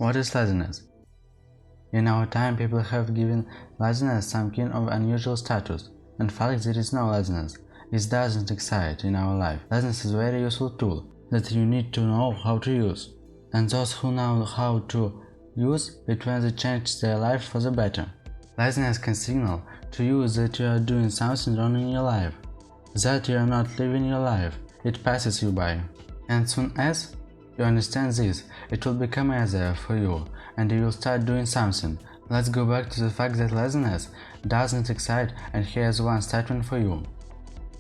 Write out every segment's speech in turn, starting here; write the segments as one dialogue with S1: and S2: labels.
S1: What is laziness? In our time, people have given laziness some kind of unusual status. In fact, there is no laziness. It doesn't excite in our life. Laziness is a very useful tool that you need to know how to use. And those who know how to use it when they change their life for the better. Laziness can signal to you that you are doing something wrong in your life, that you are not living your life, it passes you by. And soon as you understand this, it will become easier for you and you will start doing something. Let's go back to the fact that laziness doesn't excite, and here's one statement for you.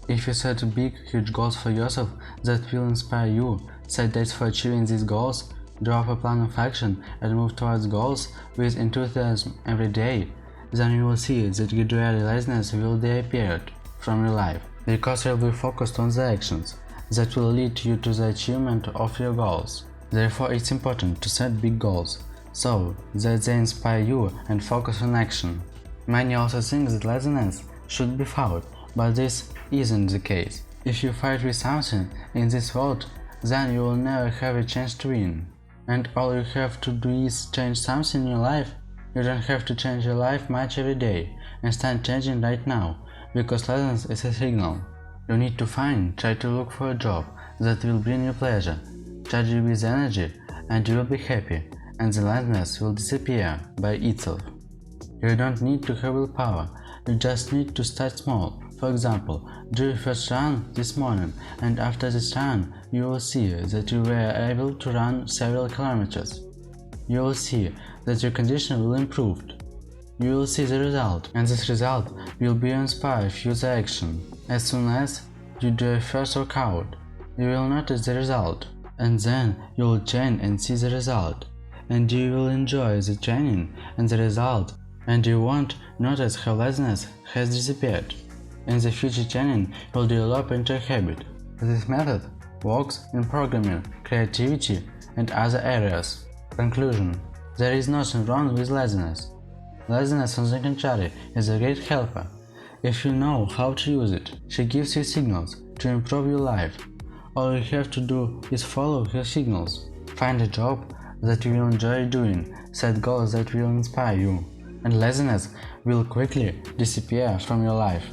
S1: If you set big, huge goals for yourself that will inspire you, set dates for achieving these goals, draw up a plan of action and move towards goals with enthusiasm every day, then you will see that gradually laziness will disappear from your life, because you will be focused on the actions that will lead you to the achievement of your goals. Therefore, it's important to set big goals, so that they inspire you and focus on action. Many also think that laziness should be fought, but this isn't the case. If you fight with something in this world, then you will never have a chance to win. And all you have to do is change something in your life. You don't have to change your life much every day, and start changing right now, because laziness is a signal. You need to try to look for a job that will bring you pleasure, charge you with energy, and you will be happy, and the laziness will disappear by itself. You don't need to have willpower, you just need to start small. For example, do your first run this morning, and after this run, you will see that you were able to run several kilometers. You will see that your condition will improve. You will see the result, and this result will be inspire future action. As soon as you do your first workout, you will notice the result, and then you will train and see the result, and you will enjoy the training and the result, and you won't notice how laziness has disappeared. In the future, training will develop into a habit. This method works in programming, creativity, and other areas. Conclusion: there is nothing wrong with laziness. Laziness, on the contrary, is a great helper. If you know how to use it, she gives you signals to improve your life. All you have to do is follow her signals. Find a job that you will enjoy doing, set goals that will inspire you, and laziness will quickly disappear from your life.